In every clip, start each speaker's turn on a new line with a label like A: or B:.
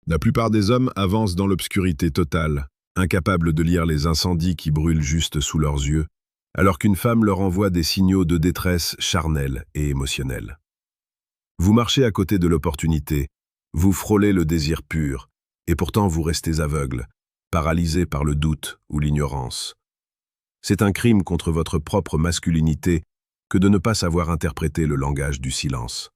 A: La plupart des hommes avancent dans l'obscurité totale, incapables de lire les incendies qui brûlent juste sous leurs yeux, alors qu'une femme leur envoie des signaux de détresse charnels et émotionnels. Vous marchez à côté de l'opportunité, vous frôlez le désir pur, et pourtant vous restez aveugle, paralysé par le doute ou l'ignorance. C'est un crime contre votre propre masculinité que de ne pas savoir interpréter le langage du silence.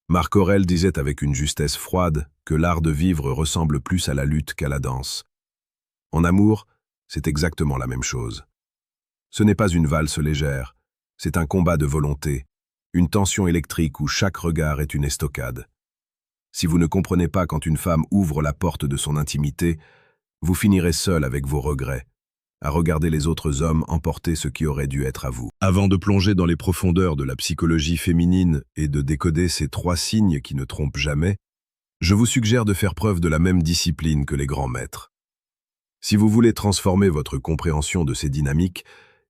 A: Marc Aurèle disait avec une justesse froide que l'art de vivre ressemble plus à la lutte qu'à la danse. En amour, c'est exactement la même chose. Ce n'est pas une valse légère, c'est un combat de volonté, une tension électrique où chaque regard est une estocade. Si vous ne comprenez pas quand une femme ouvre la porte de son intimité, vous finirez seul avec vos regrets, à regarder les autres hommes emporter ce qui aurait dû être à vous. Avant de plonger dans les profondeurs de la psychologie féminine et de décoder ces 3 signes qui ne trompent jamais, je vous suggère de faire preuve de la même discipline que les grands maîtres. Si vous voulez transformer votre compréhension de ces dynamiques,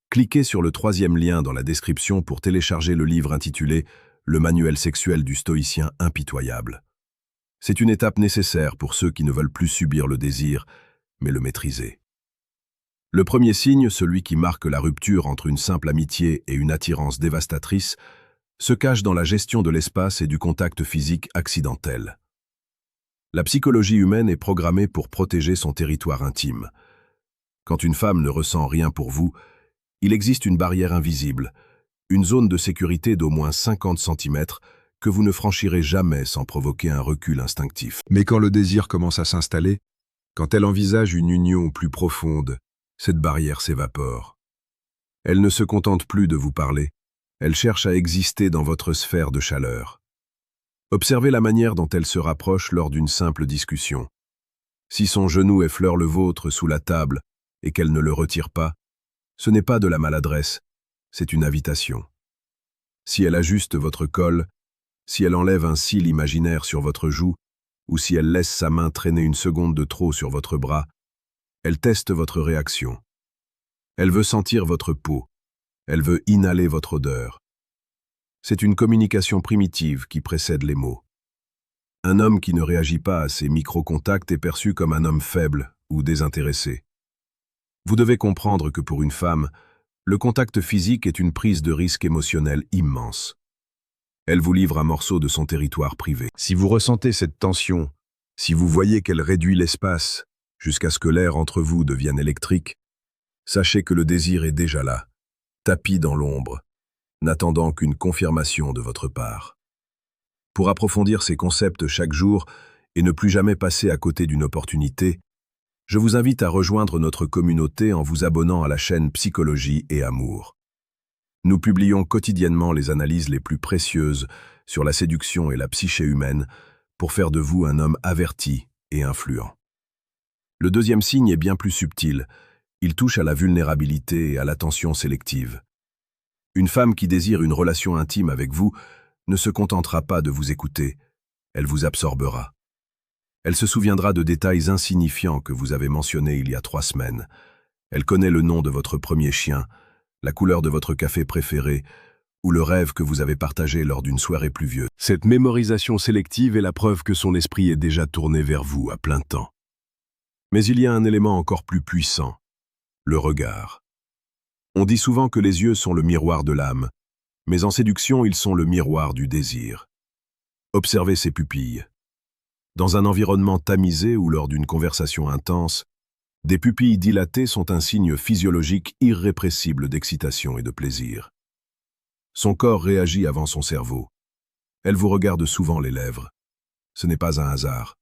A: cliquez sur le 3e lien dans la description pour télécharger le livre intitulé « Le manuel sexuel du stoïcien impitoyable ». C'est une étape nécessaire pour ceux qui ne veulent plus subir le désir, mais le maîtriser. Le premier signe, celui qui marque la rupture entre une simple amitié et une attirance dévastatrice, se cache dans la gestion de l'espace et du contact physique accidentel. La psychologie humaine est programmée pour protéger son territoire intime. Quand une femme ne ressent rien pour vous, il existe une barrière invisible, une zone de sécurité d'au moins 50 cm que vous ne franchirez jamais sans provoquer un recul instinctif. Mais quand le désir commence à s'installer, quand elle envisage une union plus profonde, cette barrière s'évapore. Elle ne se contente plus de vous parler, elle cherche à exister dans votre sphère de chaleur. Observez la manière dont elle se rapproche lors d'une simple discussion. Si son genou effleure le vôtre sous la table et qu'elle ne le retire pas, ce n'est pas de la maladresse, c'est une invitation. Si elle ajuste votre col, si elle enlève un cil imaginaire sur votre joue, ou si elle laisse sa main traîner une seconde de trop sur votre bras, elle teste votre réaction. Elle veut sentir votre peau, elle veut inhaler votre odeur. C'est une communication primitive qui précède les mots. Un homme qui ne réagit pas à ces micro-contacts est perçu comme un homme faible ou désintéressé. Vous devez comprendre que pour une femme, le contact physique est une prise de risque émotionnel immense. Elle vous livre un morceau de son territoire privé. Si vous ressentez cette tension, si vous voyez qu'elle réduit l'espace jusqu'à ce que l'air entre vous devienne électrique, sachez que le désir est déjà là, tapi dans l'ombre, n'attendant qu'une confirmation de votre part. Pour approfondir ces concepts chaque jour et ne plus jamais passer à côté d'une opportunité, je vous invite à rejoindre notre communauté en vous abonnant à la chaîne Psychologie et Amour. Nous publions quotidiennement les analyses les plus précieuses sur la séduction et la psyché humaine pour faire de vous un homme averti et influent. Le deuxième signe est bien plus subtil. Il touche à la vulnérabilité et à l'attention sélective. Une femme qui désire une relation intime avec vous ne se contentera pas de vous écouter, elle vous absorbera. Elle se souviendra de détails insignifiants que vous avez mentionnés il y a 3 semaines. Elle connaît le nom de votre premier chien, la couleur de votre café préféré ou le rêve que vous avez partagé lors d'une soirée pluvieuse. Cette mémorisation sélective est la preuve que son esprit est déjà tourné vers vous à plein temps. Mais il y a un élément encore plus puissant, le regard. On dit souvent que les yeux sont le miroir de l'âme, mais en séduction, ils sont le miroir du désir. Observez ses pupilles. Dans un environnement tamisé ou lors d'une conversation intense, des pupilles dilatées sont un signe physiologique irrépressible d'excitation et de plaisir. Son corps réagit avant son cerveau. Elle vous regarde souvent les lèvres. Ce n'est pas un hasard.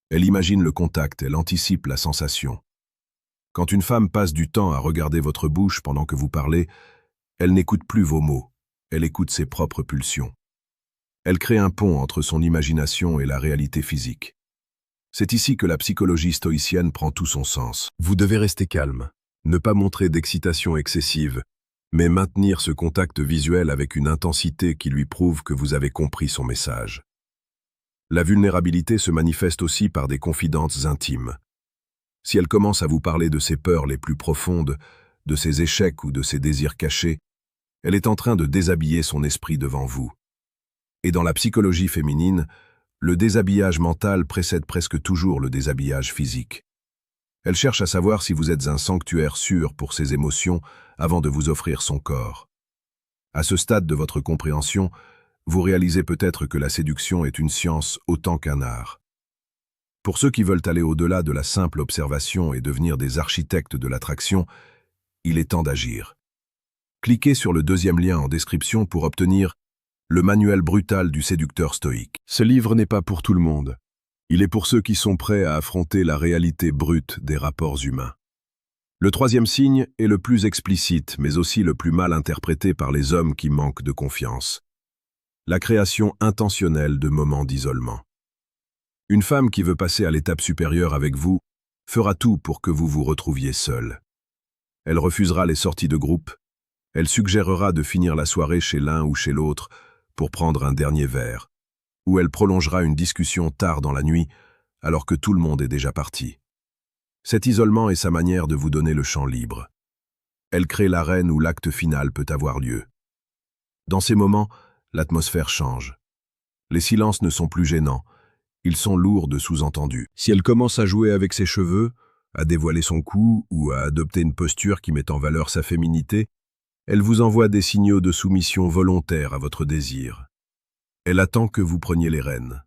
A: Elle imagine le contact, elle anticipe la sensation. Quand une femme passe du temps à regarder votre bouche pendant que vous parlez, elle n'écoute plus vos mots, elle écoute ses propres pulsions. Elle crée un pont entre son imagination et la réalité physique. C'est ici que la psychologie stoïcienne prend tout son sens. Vous devez rester calme, ne pas montrer d'excitation excessive, mais maintenir ce contact visuel avec une intensité qui lui prouve que vous avez compris son message. La vulnérabilité se manifeste aussi par des confidences intimes. Si elle commence à vous parler de ses peurs les plus profondes, de ses échecs ou de ses désirs cachés, elle est en train de déshabiller son esprit devant vous. Et dans la psychologie féminine, le déshabillage mental précède presque toujours le déshabillage physique. Elle cherche à savoir si vous êtes un sanctuaire sûr pour ses émotions avant de vous offrir son corps. À ce stade de votre compréhension, vous réalisez peut-être que la séduction est une science autant qu'un art. Pour ceux qui veulent aller au-delà de la simple observation et devenir des architectes de l'attraction, il est temps d'agir. Cliquez sur le deuxième lien en description pour obtenir le manuel brutal du séducteur stoïque. Ce livre n'est pas pour tout le monde. Il est pour ceux qui sont prêts à affronter la réalité brute des rapports humains. Le troisième signe est le plus explicite, mais aussi le plus mal interprété par les hommes qui manquent de confiance. La création intentionnelle de moments d'isolement. Une femme qui veut passer à l'étape supérieure avec vous fera tout pour que vous vous retrouviez seul. Elle refusera les sorties de groupe, elle suggérera de finir la soirée chez l'un ou chez l'autre pour prendre un dernier verre, ou elle prolongera une discussion tard dans la nuit alors que tout le monde est déjà parti. Cet isolement est sa manière de vous donner le champ libre. Elle crée l'arène où l'acte final peut avoir lieu. Dans ces moments, l'atmosphère change. Les silences ne sont plus gênants, ils sont lourds de sous-entendus. Si elle commence à jouer avec ses cheveux, à dévoiler son cou ou à adopter une posture qui met en valeur sa féminité, elle vous envoie des signaux de soumission volontaire à votre désir. Elle attend que vous preniez les rênes.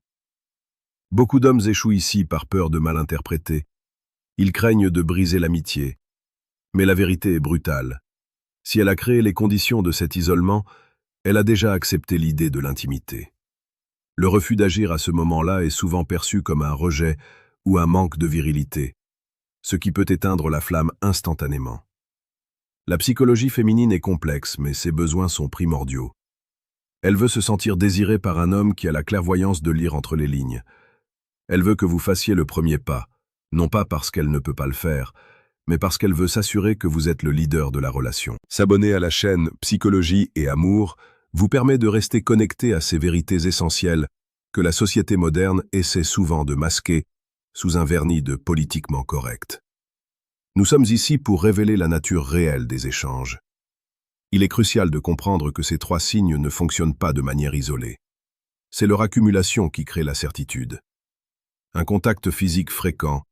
A: Beaucoup d'hommes échouent ici par peur de mal interpréter. Ils craignent de briser l'amitié. Mais la vérité est brutale. Si elle a créé les conditions de cet isolement, elle a déjà accepté l'idée de l'intimité. Le refus d'agir à ce moment-là est souvent perçu comme un rejet ou un manque de virilité, ce qui peut éteindre la flamme instantanément. La psychologie féminine est complexe, mais ses besoins sont primordiaux. Elle veut se sentir désirée par un homme qui a la clairvoyance de lire entre les lignes. Elle veut que vous fassiez le premier pas, non pas parce qu'elle ne peut pas le faire, mais parce qu'elle veut s'assurer que vous êtes le leader de la relation. S'abonner à la chaîne Psychologie et Amour vous permet de rester connecté à ces vérités essentielles que la société moderne essaie souvent de masquer sous un vernis de politiquement correct. Nous sommes ici pour révéler la nature réelle des échanges. Il est crucial de comprendre que ces trois signes ne fonctionnent pas de manière isolée. C'est leur accumulation qui crée la certitude. Un contact physique fréquent,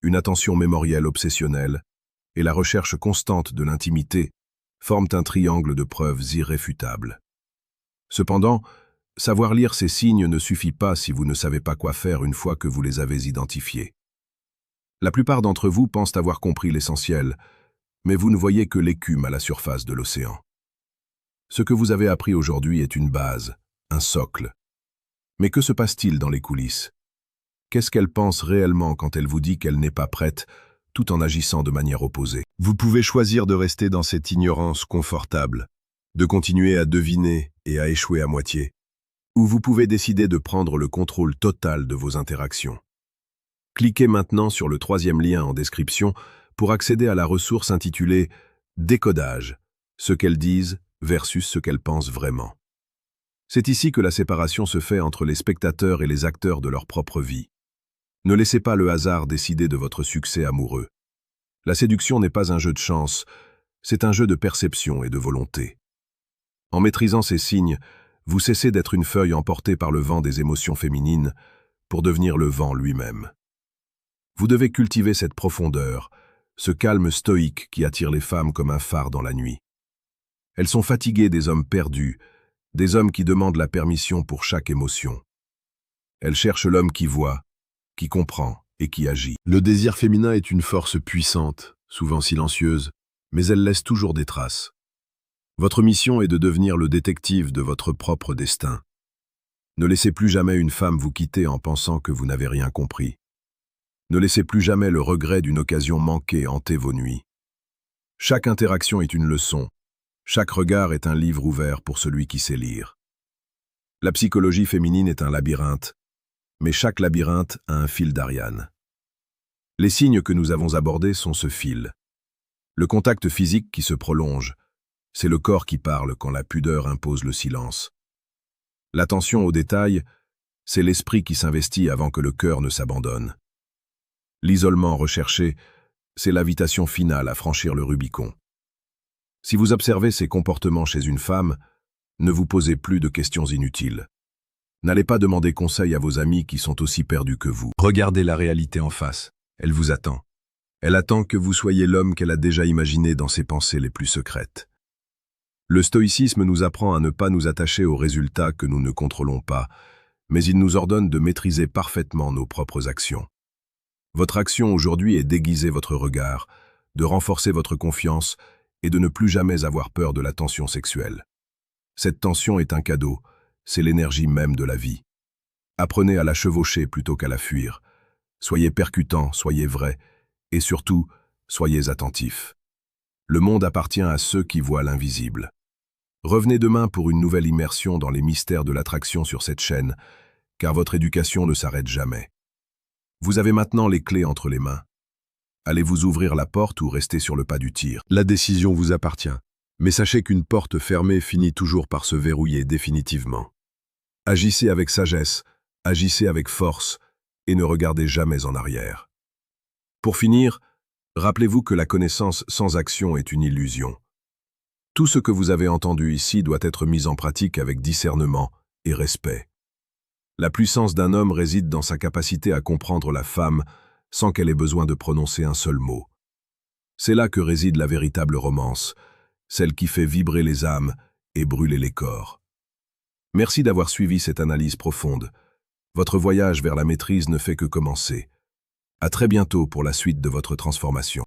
A: une attention mémorielle obsessionnelle et la recherche constante de l'intimité forment un triangle de preuves irréfutables. Cependant, savoir lire ces signes ne suffit pas si vous ne savez pas quoi faire une fois que vous les avez identifiés. La plupart d'entre vous pensent avoir compris l'essentiel, mais vous ne voyez que l'écume à la surface de l'océan. Ce que vous avez appris aujourd'hui est une base, un socle. Mais que se passe-t-il dans les coulisses? Qu'est-ce qu'elle pense réellement quand elle vous dit qu'elle n'est pas prête, tout en agissant de manière opposée? Vous pouvez choisir de rester dans cette ignorance confortable, de continuer à deviner et à échouer à moitié, ou vous pouvez décider de prendre le contrôle total de vos interactions. Cliquez maintenant sur le troisième lien en description pour accéder à la ressource intitulée « Décodage », ce qu'elles disent versus ce qu'elles pensent vraiment. C'est ici que la séparation se fait entre les spectateurs et les acteurs de leur propre vie. Ne laissez pas le hasard décider de votre succès amoureux. La séduction n'est pas un jeu de chance, c'est un jeu de perception et de volonté. En maîtrisant ces signes, vous cessez d'être une feuille emportée par le vent des émotions féminines pour devenir le vent lui-même. Vous devez cultiver cette profondeur, ce calme stoïque qui attire les femmes comme un phare dans la nuit. Elles sont fatiguées des hommes perdus, des hommes qui demandent la permission pour chaque émotion. Elles cherchent l'homme qui voit, qui comprend et qui agit. Le désir féminin est une force puissante, souvent silencieuse, mais elle laisse toujours des traces. Votre mission est de devenir le détective de votre propre destin. Ne laissez plus jamais une femme vous quitter en pensant que vous n'avez rien compris. Ne laissez plus jamais le regret d'une occasion manquée hanter vos nuits. Chaque interaction est une leçon. Chaque regard est un livre ouvert pour celui qui sait lire. La psychologie féminine est un labyrinthe, mais chaque labyrinthe a un fil d'Ariane. Les signes que nous avons abordés sont ce fil. Le contact physique qui se prolonge, c'est le corps qui parle quand la pudeur impose le silence. L'attention aux détails, c'est l'esprit qui s'investit avant que le cœur ne s'abandonne. L'isolement recherché, c'est l'invitation finale à franchir le Rubicon. Si vous observez ces comportements chez une femme, ne vous posez plus de questions inutiles. N'allez pas demander conseil à vos amis qui sont aussi perdus que vous. Regardez la réalité en face. Elle vous attend. Elle attend que vous soyez l'homme qu'elle a déjà imaginé dans ses pensées les plus secrètes. Le stoïcisme nous apprend à ne pas nous attacher aux résultats que nous ne contrôlons pas, mais il nous ordonne de maîtriser parfaitement nos propres actions. Votre action aujourd'hui est d'aiguiser votre regard, de renforcer votre confiance et de ne plus jamais avoir peur de la tension sexuelle. Cette tension est un cadeau, c'est l'énergie même de la vie. Apprenez à la chevaucher plutôt qu'à la fuir. Soyez percutant, soyez vrai, et surtout, soyez attentifs. Le monde appartient à ceux qui voient l'invisible. Revenez demain pour une nouvelle immersion dans les mystères de l'attraction sur cette chaîne, car votre éducation ne s'arrête jamais. Vous avez maintenant les clés entre les mains. Allez-vous ouvrir la porte ou rester sur le pas du tir? La décision vous appartient, mais sachez qu'une porte fermée finit toujours par se verrouiller définitivement. Agissez avec sagesse, agissez avec force, et ne regardez jamais en arrière. Pour finir, rappelez-vous que la connaissance sans action est une illusion. Tout ce que vous avez entendu ici doit être mis en pratique avec discernement et respect. La puissance d'un homme réside dans sa capacité à comprendre la femme sans qu'elle ait besoin de prononcer un seul mot. C'est là que réside la véritable romance, celle qui fait vibrer les âmes et brûler les corps. Merci d'avoir suivi cette analyse profonde. Votre voyage vers la maîtrise ne fait que commencer. À très bientôt pour la suite de votre transformation.